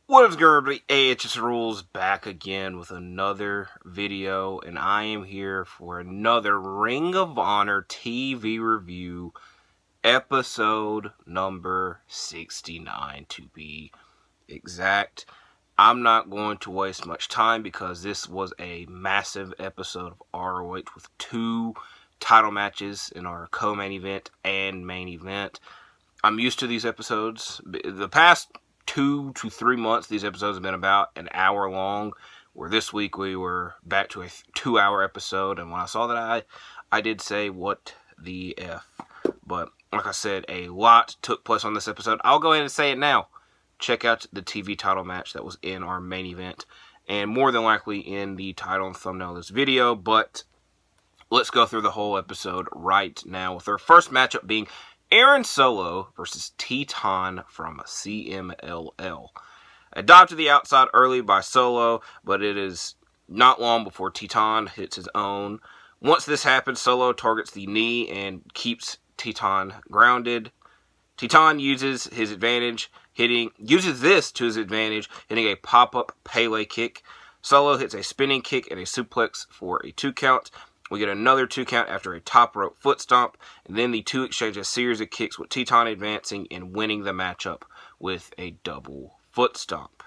What is going to be AHS Rules back again with another video, and I am here for another Ring of Honor TV review, episode number 69 to be exact. I'm not going to waste much time because this was a massive episode of ROH with two title matches in our co-main event and main event. I'm used to these episodes. The past 2 to 3 months, these episodes have been about an hour long, where this week we were back to a 2-hour episode, and when I saw that, I did say, what the F. But, like I said, a lot took place on this episode. I'll go ahead and say it now. Check out the TV title match that was in our main event, and more than likely in the title and thumbnail of this video, but let's go through the whole episode right now, with our first matchup being Aaron Solo versus Teton from CMLL. Adopted the outside early by Solo, but it is not long before Teton hits his own. Once this happens, Solo targets the knee and keeps Teton grounded. Teton uses this to his advantage, hitting a pop-up Pele kick. Solo hits a spinning kick and a suplex for a 2 count. We get another 2 count after a top rope foot stomp, and then the two exchange a series of kicks with Teton advancing and winning the matchup with a double foot stomp.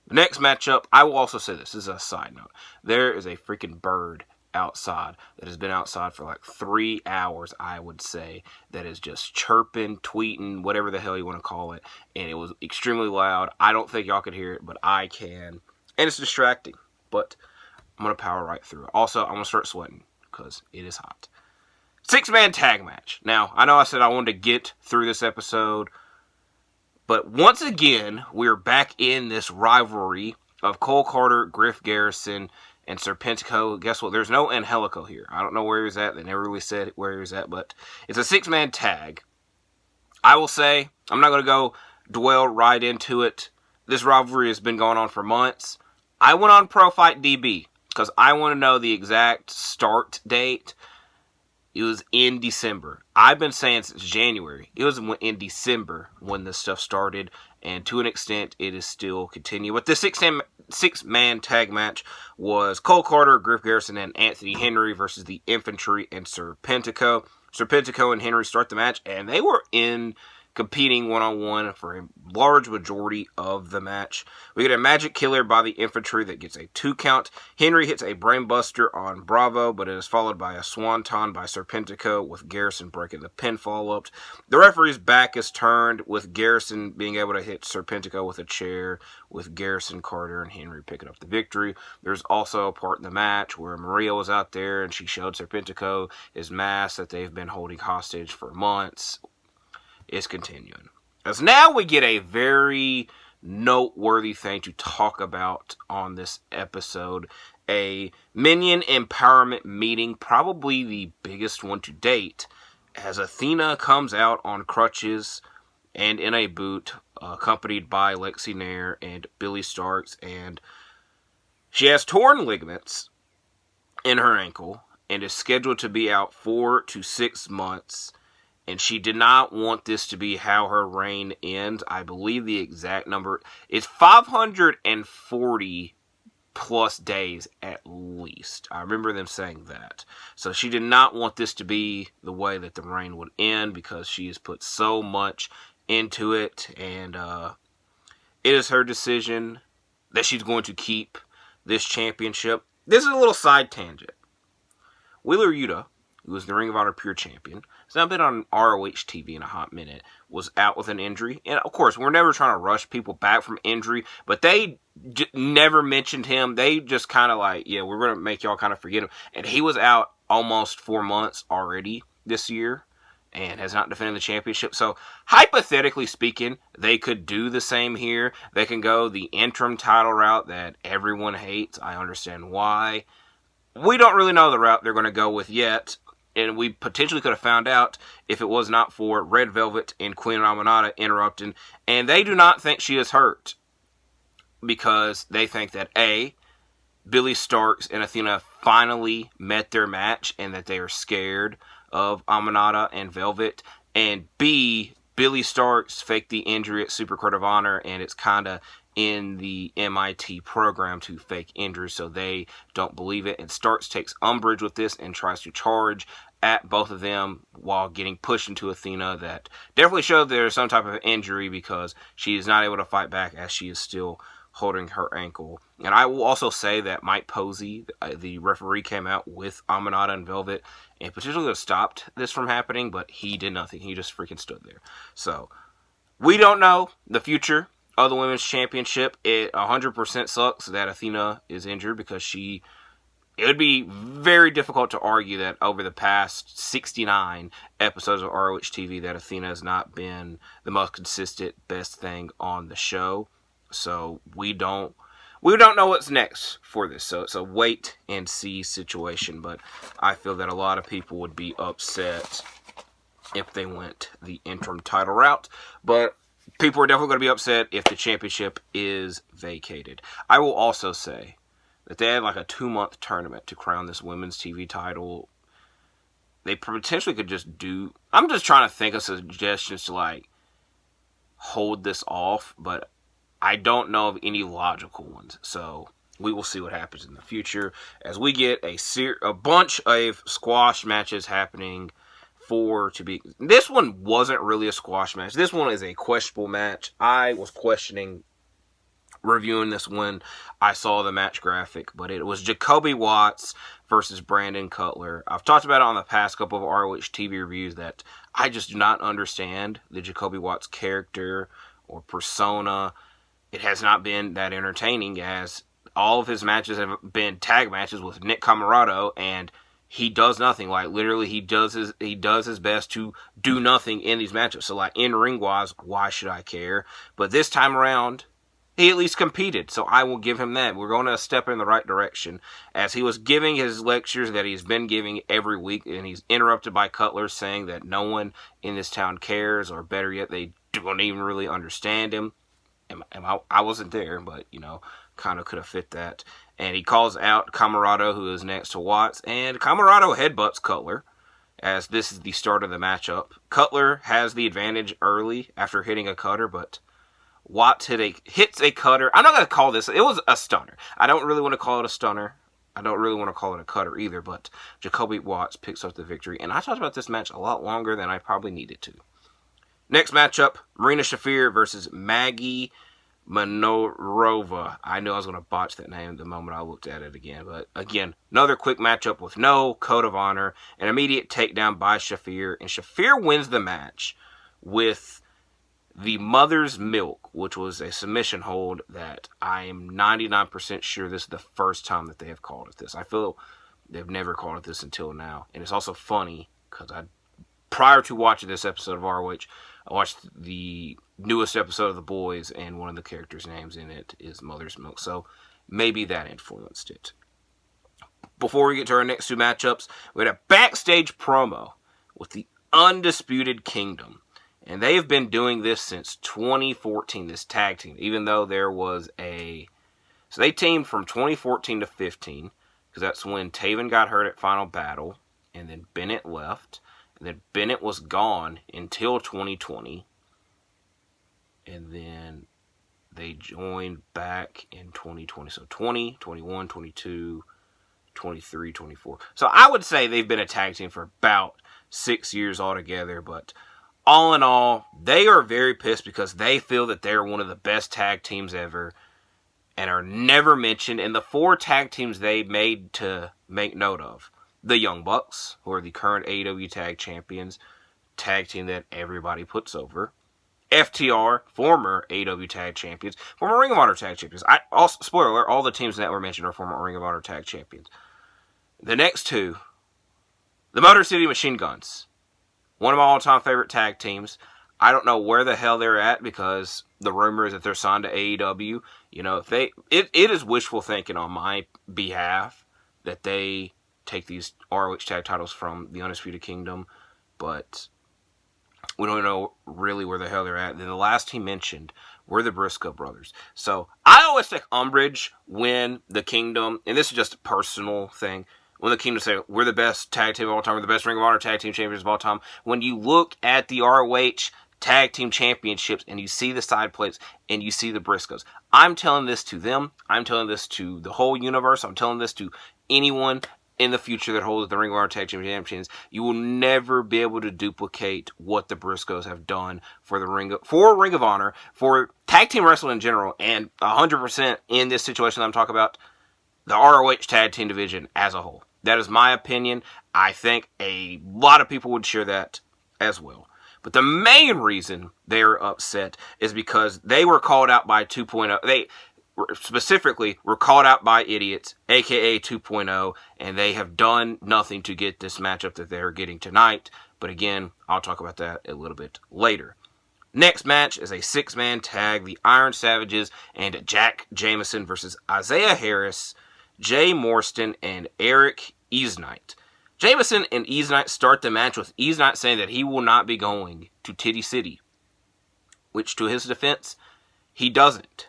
The next matchup, I will also say this is a side note. There is a freaking bird outside that has been outside for like 3 hours, I would say, that is just chirping, tweeting, whatever the hell you want to call it, and it was extremely loud. I don't think y'all could hear it, but I can, and it's distracting, but I'm going to power right through it. Also, I'm going to start sweating because it is hot. 6-man tag match. Now, I know I said I wanted to get through this episode, but once again, we're back in this rivalry of Cole Carter, Griff Garrison, and Serpentico. Guess what? There's no Angelico here. I don't know where he was at. They never really said where he was at, but it's a 6-man tag. I will say, I'm not going to dwell right into it. This rivalry has been going on for months. I went on Pro Fight DB because I want to know the exact start date. It was in December. I've been saying since January. It was in December when this stuff started, and to an extent, it is still continuing. But the 6-man tag match was Cole Carter, Griff Garrison, and Anthony Henry versus the Infantry and Serpentico. Serpentico and Henry start the match, and they were competing one-on-one for a large majority of the match. We get a magic killer by the Infantry that gets a 2 count. Henry hits a brainbuster on Bravo, but it is followed by a swanton by Serpentico, with Garrison breaking the pinfall up. The referee's back is turned, with Garrison being able to hit Serpentico with a chair, with Garrison, Carter, and Henry picking up the victory. There's also a part in the match where Maria was out there and she showed Serpentico his mask that they've been holding hostage for months. Is continuing. As now we get a very noteworthy thing to talk about on this episode. A Minion Empowerment meeting, probably the biggest one to date, as Athena comes out on crutches and in a boot, accompanied by Lexi Nair and Billy Starks, and she has torn ligaments in her ankle and is scheduled to be out 4 to 6 months. And she did not want this to be how her reign ends. I believe the exact number is 540 plus days at least. I remember them saying that. So she did not want this to be the way that the reign would end, because she has put so much into it. And it is her decision that she's going to keep this championship. This is a little side tangent. Wheeler Yuta, who was the Ring of Honor Pure Champion, has not been on ROH TV in a hot minute, was out with an injury. And, of course, we're never trying to rush people back from injury, but they never mentioned him. They just kind of like, yeah, we're going to make y'all kind of forget him. And he was out almost 4 months already this year and has not defended the championship. So, hypothetically speaking, they could do the same here. They can go the interim title route that everyone hates. I understand why. We don't really know the route they're going to go with yet. And we potentially could have found out if it was not for Red Velvet and Queen Aminata interrupting. And they do not think she is hurt, because they think that A, Billy Starks and Athena finally met their match and that they are scared of Aminata and Velvet. And B, Billy Starks faked the injury at Super Court of Honor, and it's kind of in the MIT program to fake injuries, so they don't believe it. And Starks takes umbrage with this and tries to charge at both of them while getting pushed into Athena. That definitely showed there's some type of injury because she is not able to fight back as she is still holding her ankle. And I will also say that Mike Posey, the referee, came out with Aminata and Velvet and potentially could have stopped this from happening, but he did nothing. He just freaking stood there. So we don't know the future of the Women's Championship. It 100% sucks that Athena is injured because it would be very difficult to argue that over the past 69 episodes of ROH TV that Athena has not been the most consistent, best thing on the show. So we don't know what's next for this. So it's a wait and see situation. But I feel that a lot of people would be upset if they went the interim title route. But people are definitely going to be upset if the championship is vacated. I will also say that they had like a 2-month tournament to crown this women's TV title. They potentially could just do... I'm just trying to think of suggestions to like hold this off, but I don't know of any logical ones. So we will see what happens in the future as we get a bunch of squash matches happening. This one wasn't really a squash match. This one is a questionable match. I was questioning reviewing this when I saw the match graphic, but it was Jacoby Watts versus Brandon Cutler. I've talked about it on the past couple of ROH TV reviews that I just do not understand the Jacoby Watts character or persona. It has not been that entertaining, as all of his matches have been tag matches with Nick Comoroto, and he does nothing. Like, literally, he does his best to do nothing in these matchups. So, like, in ring-wise, why should I care? But this time around, he at least competed. So I will give him that. We're going to step in the right direction. As he was giving his lectures that he's been giving every week, and he's interrupted by Cutler saying that no one in this town cares, or better yet, they don't even really understand him. I wasn't there, but, kind of could have fit that. And he calls out Comoroto, who is next to Watts, and Comoroto headbutts Cutler, as this is the start of the matchup. Cutler has the advantage early after hitting a cutter, but Watts hits a cutter. I'm not going to call this, it was a stunner. I don't really want to call it a stunner. I don't really want to call it a cutter either, but Jacoby Watts picks up the victory. And I talked about this match a lot longer than I probably needed to. Next matchup, Marina Shafir versus Maggie Manorova. I knew I was going to botch that name the moment I looked at it again. But again, another quick matchup with no code of honor. An immediate takedown by Shafir. And Shafir wins the match with the Mother's Milk, which was a submission hold that I am 99% sure this is the first time that they have called it this. I feel they've never called it this until now. And it's also funny because prior to watching this episode of ROH, I watched the newest episode of The Boys, and one of the characters' names in it is Mother's Milk. So maybe that influenced it. Before we get to our next two matchups, we had a backstage promo with the Undisputed Kingdom. And they've been doing this since 2014, this tag team. Even though there was So they teamed from 2014 to 15, because that's when Taven got hurt at Final Battle, and then Bennett left. And then Bennett was gone until 2020. And then they joined back in 2020. So 20, 21, 22, 23, 24. So I would say they've been a tag team for about 6 years altogether. But all in all, they are very pissed because they feel that they're one of the best tag teams ever and are never mentioned in the 4 tag teams they made to make note of. The Young Bucks, who are the current AEW Tag Champions, tag team that everybody puts over. FTR, former AEW Tag Champions, former Ring of Honor Tag Champions. Spoiler alert, all the teams that were mentioned are former Ring of Honor Tag Champions. The next two, the Motor City Machine Guns. One of my all-time favorite tag teams. I don't know where the hell they're at because the rumor is that they're signed to AEW. It is wishful thinking on my behalf that they take these ROH tag titles from the Undisputed Kingdom, but we don't know really where the hell they're at. Then the last team mentioned were the Briscoe brothers. So I always take umbrage when the Kingdom, and this is just a personal thing, when the Kingdom say we're the best tag team of all time, we're the best Ring of Honor tag team champions of all time. When you look at the ROH Tag Team Championships and you see the side plates and you see the Briscoes. I'm telling this to them. I'm telling this to the whole universe. I'm telling this to anyone in the future that holds the Ring of Honor Tag Team Champions. You will never be able to duplicate what the Briscoes have done for Ring of Honor, for tag team wrestling in general, and 100% in this situation I'm talking about, the ROH Tag Team division as a whole. That is my opinion. I think a lot of people would share that as well. But the main reason they're upset is because they were called out by 2.0. They specifically were called out by idiots, aka 2.0, and they have done nothing to get this matchup that they're getting tonight. But again, I'll talk about that a little bit later. Next match is a 6-man tag, the Iron Savages and Jack Jameson versus Isaiah Harris, Jay Morstan, and Eric Easnight. Jameson and Easnight start the match with Easnight saying that he will not be going to Titty City, which to his defense, he doesn't.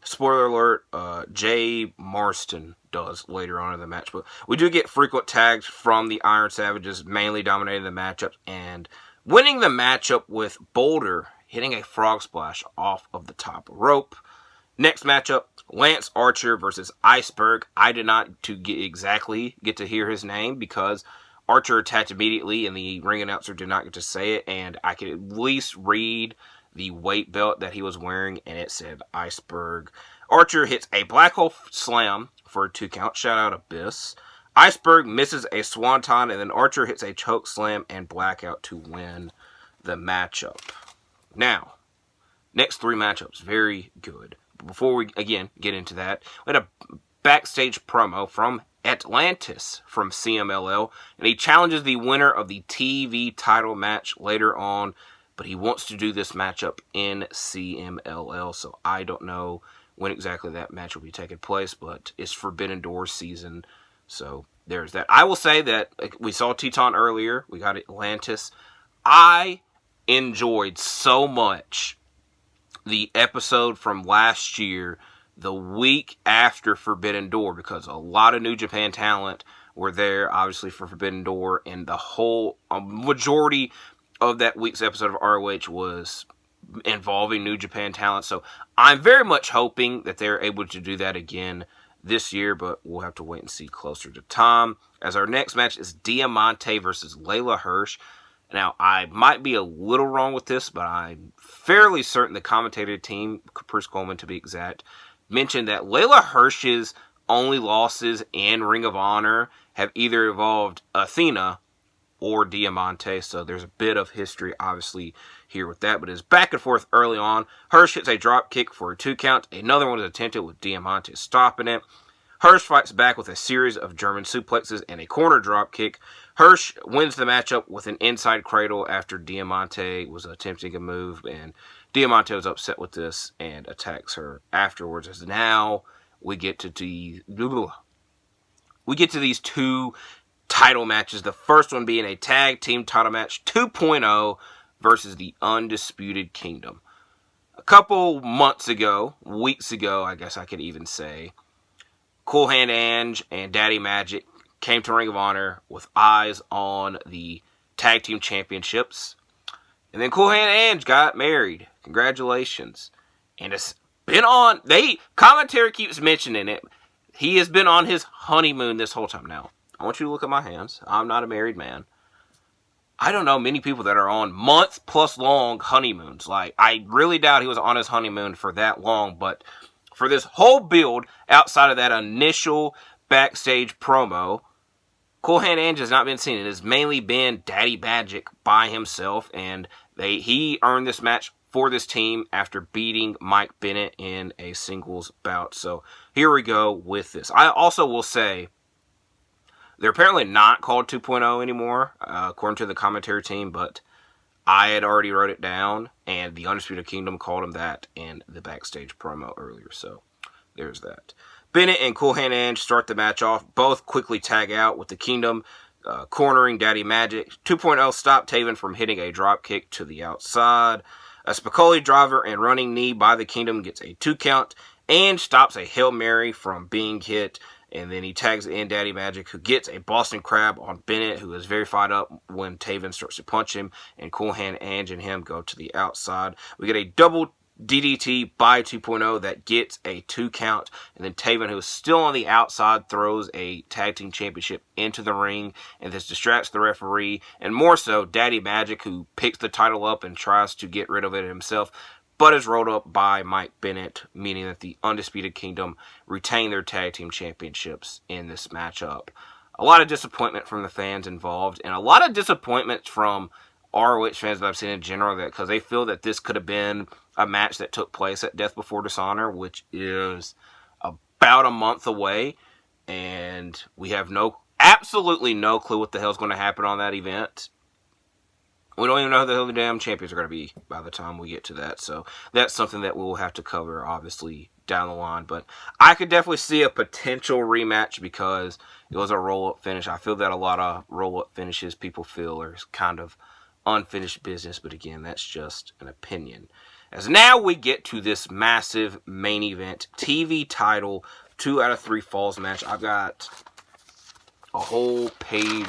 Spoiler alert, Jay Marston does later on in the match. But we do get frequent tags from the Iron Savages, mainly dominating the matchups and winning the matchup with Boulder hitting a frog splash off of the top rope. Next matchup, Lance Archer versus Iceberg. I did not get to hear his name because Archer attacked immediately and the ring announcer did not get to say it, and I could at least read the weight belt that he was wearing, and it said Iceberg. Archer hits a black hole slam for a 2 count. Shout out Abyss. Iceberg misses a swanton, and then Archer hits a choke slam and blackout to win the matchup. Now, next 3 matchups, very good. Before we, again, get into that, we had a backstage promo from Atlantis from CMLL, and he challenges the winner of the TV title match later on, but he wants to do this matchup in CMLL, so I don't know when exactly that match will be taking place, but it's Forbidden Door season, so there's that. I will say that we saw Teton earlier, we got Atlantis. I enjoyed so much the episode from last year, the week after Forbidden Door, because a lot of New Japan talent were there, obviously, for Forbidden Door, and the whole majority of that week's episode of ROH was involving New Japan talent. So I'm very much hoping that they're able to do that again this year, but we'll have to wait and see closer to time. As our next match is Diamante versus Layla Hirsch. Now, I might be a little wrong with this, but I'm fairly certain the commentator team, Caprice Coleman to be exact, mentioned that Layla Hirsch's only losses in Ring of Honor have either involved Athena or Diamante, so there's a bit of history, obviously, here with that, but it's back and forth early on. Hirsch hits a drop kick for a 2 count. Another one is attempted with Diamante stopping it. Hirsch fights back with a series of German suplexes and a corner drop kick. Hirsch wins the matchup with an inside cradle after Diamante was attempting a move, and Diamante was upset with this and attacks her afterwards. As now we get to these 2 title matches. The first one being a tag team title match 2.0 versus the Undisputed Kingdom. A couple months ago, weeks ago, I guess I could even say, Cool Hand Ange and Daddy Magic came to Ring of Honor with eyes on the Tag Team Championships. And then Cool Hand Ange got married. Congratulations. And it's been on, commentary keeps mentioning it. He has been on his honeymoon this whole time. Now, I want you to look at my hands. I'm not a married man. I don't know many people that are on month-plus long honeymoons. Like, I really doubt he was on his honeymoon for that long, but for this whole build, outside of that initial backstage promo, Cool Hand Ange has not been seen. It has mainly been Daddy Magic by himself, and he earned this match for this team after beating Mike Bennett in a singles bout. So here we go with this. I also will say, they're apparently not called 2.0 anymore, according to the commentary team, but I had already wrote it down, and the Undisputed Kingdom called them that in the backstage promo earlier, so there's that. Bennett and Cool Hand Ange start the match off. Both quickly tag out with the Kingdom cornering Daddy Magic. 2.0 stopped Taven from hitting a drop kick to the outside. A Spicoli driver and running knee by the Kingdom gets a 2 count and stops a Hail Mary from being hit. And then he tags in Daddy Magic, who gets a Boston Crab on Bennett, who is very fired up when Taven starts to punch him. And Cool Hand Ange and him go to the outside. We get a double DDT by 2.0 that gets a 2 count. And then Taven, who is still on the outside, throws a Tag Team Championship into the ring. And this distracts the referee. And more so, Daddy Magic, who picks the title up and tries to get rid of it himself, but is rolled up by Mike Bennett, meaning that the Undisputed Kingdom retain their Tag Team Championships in this matchup. A lot of disappointment from the fans involved, and a lot of disappointment from ROH fans that I've seen in general, that because they feel that this could have been a match that took place at Death Before Dishonor, which is about a month away, and we have absolutely no clue what the hell's going to happen on that event. We don't even know who the hell the damn champions are going to be by the time we get to that. So that's something that we'll have to cover, obviously, down the line. But I could definitely see a potential rematch because it was a roll-up finish. I feel that a lot of roll-up finishes people feel are kind of unfinished business. But again, that's just an opinion. As now we get to this massive main event, TV title, 2 out of 3 falls match. I've got a whole page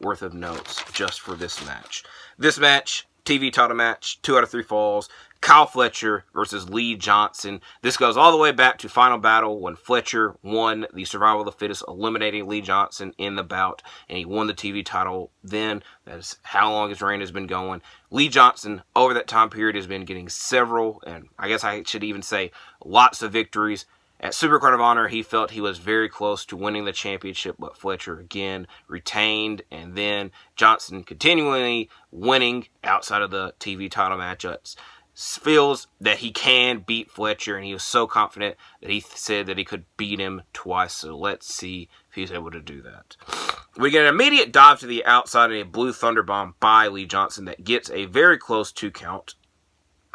worth of notes just for this match. This match, TV title match, 2 out of 3 falls. Kyle Fletcher versus Lee Johnson. This goes all the way back to Final Battle when Fletcher won the Survival of the Fittest, eliminating Lee Johnson in the bout, and he won the TV title then. That is how long his reign has been going. Lee Johnson, over that time period, has been getting several, and I guess I should even say lots of victories. At Supercard of Honor, he felt he was very close to winning the championship, but Fletcher again retained, and then Johnson continually winning outside of the TV title matchups. Feels that he can beat Fletcher, and he was so confident that he said that he could beat him twice. So let's see if he's able to do that. We get an immediate dive to the outside and a Blue Thunder Bomb by Lee Johnson that gets a very close 2 count.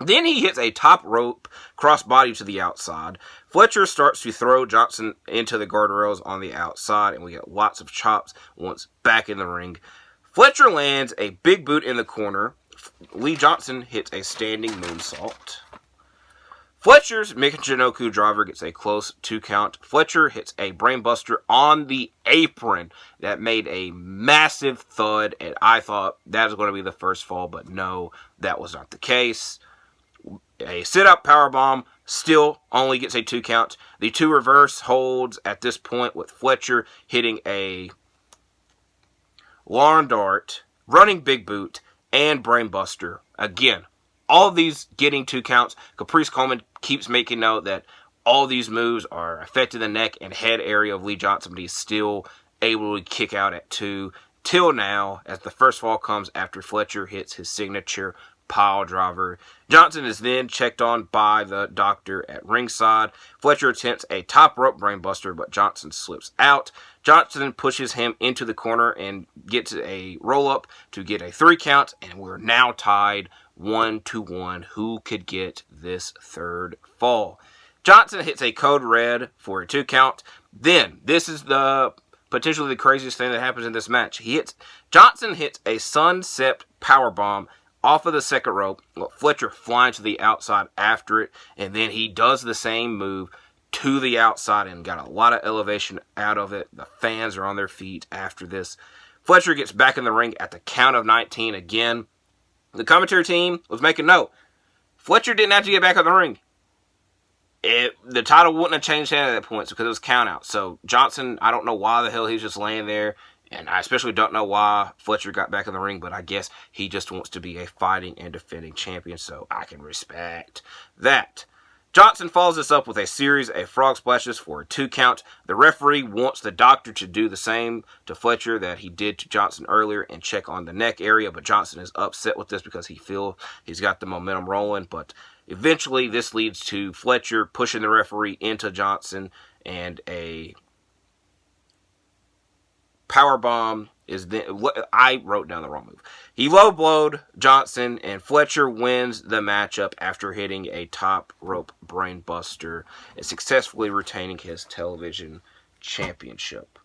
Then he hits a top rope crossbody to the outside. Fletcher starts to throw Johnson into the guardrails on the outside, and we get lots of chops once back in the ring. Fletcher lands a big boot in the corner. Lee Johnson hits a standing moonsault. Fletcher's Michinoku driver gets a close 2 count. Fletcher hits a brainbuster on the apron that made a massive thud, and I thought that was going to be the first fall, but no, that was not the case. A sit-up powerbomb still only gets a 2 count. The 2 reverse holds at this point with Fletcher hitting a lawn dart, running big boot, and brainbuster. Again, all of these getting 2 counts. Caprice Coleman keeps making note that all these moves are affecting the neck and head area of Lee Johnson, but he's still able to kick out at 2 till now, as the first fall comes after Fletcher hits his signature pile driver. Johnson is then checked on by the doctor at ringside. Fletcher attempts a top rope brainbuster, but Johnson slips out. Johnson pushes him into the corner and gets a roll up to get a 3 count, and we're now tied 1-1. Who could get this 3rd fall? Johnson hits a code red for a 2 count. Then, this is potentially the craziest thing that happens in this match. Johnson hits a sunset powerbomb off of the second rope, Fletcher flying to the outside after it, and then he does the same move to the outside and got a lot of elevation out of it. The fans are on their feet after this. Fletcher gets back in the ring at the count of 19 again. The commentary team was making note. Fletcher didn't have to get back in the ring. The title wouldn't have changed hands at that point because it was count out. So Johnson, I don't know why the hell he was just laying there. And I especially don't know why Fletcher got back in the ring, but I guess he just wants to be a fighting and defending champion, so I can respect that. Johnson follows this up with a series of frog splashes for a 2 count. The referee wants the doctor to do the same to Fletcher that he did to Johnson earlier and check on the neck area, but Johnson is upset with this because he feels he's got the momentum rolling. But eventually this leads to Fletcher pushing the referee into Johnson, and a powerbomb is then. I wrote down the wrong move. He low-blowed Johnson, and Fletcher wins the matchup after hitting a top rope brainbuster and successfully retaining his television championship.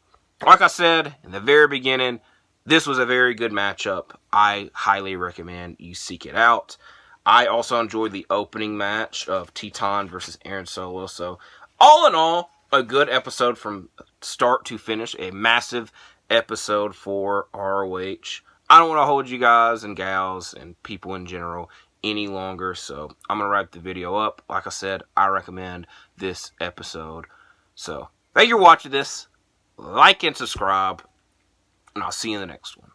Like I said in the very beginning, this was a very good matchup. I highly recommend you seek it out. I also enjoyed the opening match of Teton versus Aaron Solo. So, all in all, a good episode from start to finish, a massive episode for ROH. I don't want to hold you guys and gals and people in general any longer, so I'm going to wrap the video up. Like I said, I recommend this episode. So, thank you for watching this. Like and subscribe, and I'll see you in the next one.